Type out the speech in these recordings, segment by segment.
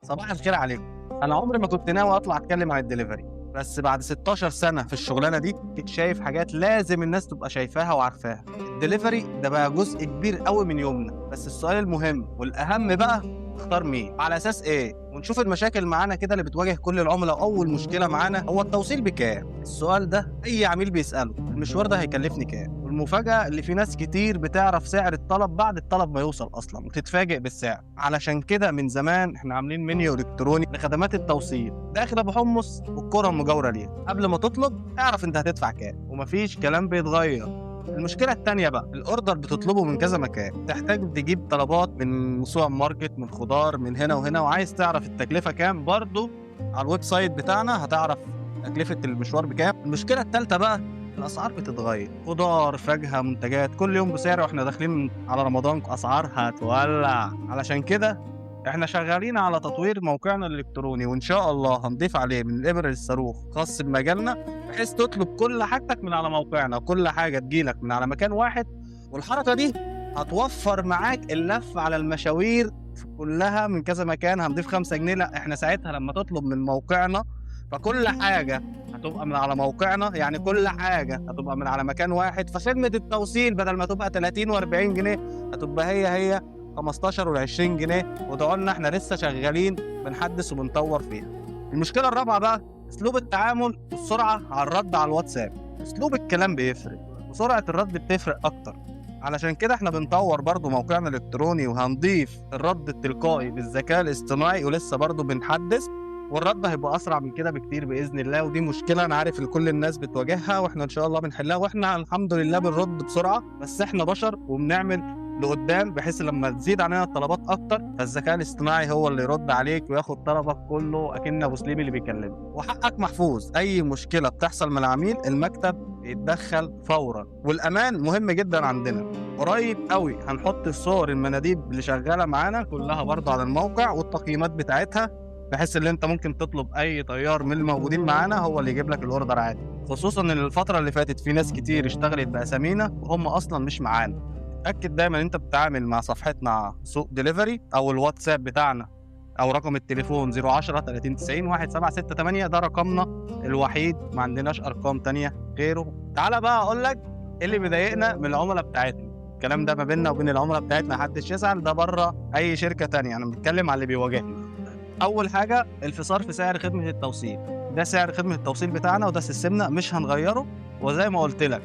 صباح الخير عليكم. انا عمري ما كنت ناوي اطلع اتكلم عن الدليفري، بس بعد 16 سنه في الشغلانه دي كنت شايف حاجات لازم الناس تبقى شايفاها وعارفاها. الدليفري ده بقى جزء كبير قوي من يومنا، بس السؤال المهم والاهم بقى، اختار مين على اساس ايه؟ ونشوف المشاكل معانا كده اللي بتواجه كل العملاء. اول مشكله معانا هو التوصيل بكام. السؤال ده اي عميل بيساله، المشوار ده هيكلفني كام؟ والمفاجاه اللي في ناس كتير بتعرف سعر الطلب بعد الطلب ما يوصل اصلا وتتفاجئ بالسعر. علشان كده من زمان احنا عاملين منيو الكتروني لخدمات التوصيل داخل ابو حمص والقرى المجاوره ليها. قبل ما تطلب اعرف انت هتدفع كام، ومفيش كلام بيتغير. المشكلة التانية بقى، الأوردر بتطلبه من كذا مكان، تحتاج تجيب طلبات من سوبر ماركت، من خضار، من هنا وهنا، وعايز تعرف التكلفة كام برضو على الويب سايت بتاعنا هتعرف تكلفة المشوار بكام. المشكلة التالتة بقى، الأسعار بتتغير، خضار، فاكهة، منتجات، كل يوم بسعر، واحنا داخلين على رمضان أسعار هتولع. علشان كده احنا شغالين على تطوير موقعنا الإلكتروني، وإن شاء الله هنضيف عليه من الإبر للصاروخ خاص بمجالنا، بحيث تطلب كل حاجتك من على موقعنا وكل حاجة تجيلك من على مكان واحد. والحركة دي هتوفر معاك اللف على المشاوير كلها من كذا مكان. هنضيف 5 جنيه، لا احنا ساعتها لما تطلب من موقعنا فكل حاجة هتبقى من على موقعنا، يعني كل حاجة هتبقى من على مكان واحد. فخدمة التوصيل بدل ما تبقى 30 و40 جنيه هتبقى هي 15 و20 جنيه. وادعوا لنا احنا لسه شغالين بنحدث وبنطور فيها. المشكلة الرابعة بقى، اسلوب التعامل والسرعة على الرد على الواتساب. اسلوب الكلام بيفرق وسرعة الرد بتفرق اكتر. علشان كده احنا بنطور برضو موقعنا الالكتروني، وهنضيف الرد التلقائي بالذكاء الاصطناعي، ولسه برضو بنحدث، والرد هيبقى اسرع من كده بكتير باذن الله. ودي مشكله انا عارف ان كل الناس بتواجهها، واحنا ان شاء الله بنحلها. واحنا الحمد لله بنرد بسرعه، بس احنا بشر وبنعمل لقدام، بحيث لما تزيد علينا الطلبات اكتر فالذكاء الاصطناعي هو اللي يرد عليك وياخد طلبك كله اكن ابو سليم اللي بيكلمك. وحقك محفوظ، اي مشكله بتحصل من العميل المكتب يتدخل فورا. والامان مهم جدا عندنا. قريب قوي هنحط الصور المناديب اللي شغاله معانا كلها برضه على الموقع والتقييمات بتاعتها، بحيث ان انت ممكن تطلب اي طيار من الموجودين معانا هو اللي يجيب لك الاوردر عادي. خصوصا ان الفتره اللي فاتت في ناس كتير اشتغلت باسامينا وهم اصلا مش معانا. اتاكد دايما ان انت بتتعامل مع صفحتنا سوق ديليفري او الواتساب بتاعنا او رقم التليفون 010 30 90 1768. ده رقمنا الوحيد، ما عندناش ارقام تانية غيره. تعالى بقى اقول لك ايه اللي بيضايقنا من العملاء بتاعتنا. الكلام ده ما بيننا وبين العملاء بتاعتنا، محدش يزعل، ده بره اي شركه تانية، انا بتكلم على اللي بيواجهنا. اول حاجه الفصار في سعر خدمه التوصيل. ده سعر خدمه التوصيل بتاعنا وده سيستمنا مش هنغيره. وزي ما قلت لك،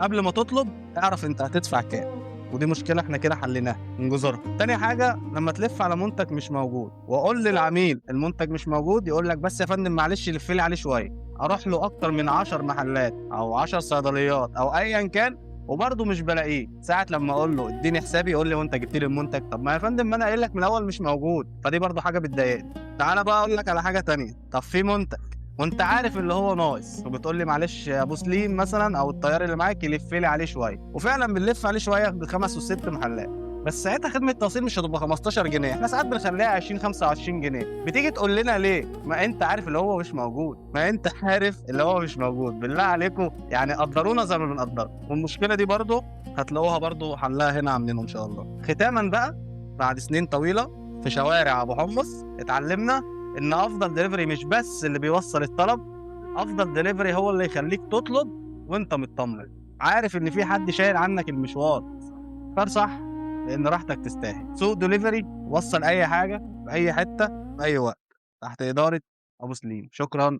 قبل ما تطلب اعرف انت هتدفع كام، ودي مشكله احنا كده حليناها من جذورها. تاني حاجه، لما تلف على منتج مش موجود واقول للعميل المنتج مش موجود، يقول لك بس يا فندم معلش لف لي عليه شويه، اروح له اكتر من 10 محلات او 10 صيدليات او ايا كان وبرضه مش بلاقيه. ساعة لما اقول له اديني حسابي يقول لي وانت جبت لي المنتج. طب ما يا فندم ما انا قايل لك من الاول مش موجود. فدي برضه حاجه بتضايقني. تعالى بقى اقول لك على حاجه تانية. طب في منتج وانت عارف اللي هو ناقص وبتقول لي معلش يا ابو سليم مثلا او الطيار اللي معاك يلف لي عليه شويه، وفعلا بنلف عليه شويه بخمس وست محلات، بس ساعتها خدمه التوصيل مش هتبقى 15 جنيه، احنا ساعات بنخليها 20 25 جنيه. بتيجي تقول لنا ليه؟ ما انت عارف اللي هو مش موجود، ما انت عارف اللي هو مش موجود. بالله عليكم يعني قدرونا زي ما بنقدر. والمشكله دي برضو هتلاقوها برضو حلها هنا عاملينه ان شاء الله. ختاما بقى، بعد سنين طويله في شوارع ابو حمص اتعلمنا ان افضل دليفري مش بس اللي بيوصل الطلب، افضل دليفري هو اللي يخليك تطلب وانت مطمن، عارف ان في حد شايل عنك المشوار. اختار صح، لان راحتك تستاهل. سوق دليفري، وصل اي حاجه في اي حته في اي وقت، تحت اداره ابو سليم. شكرا.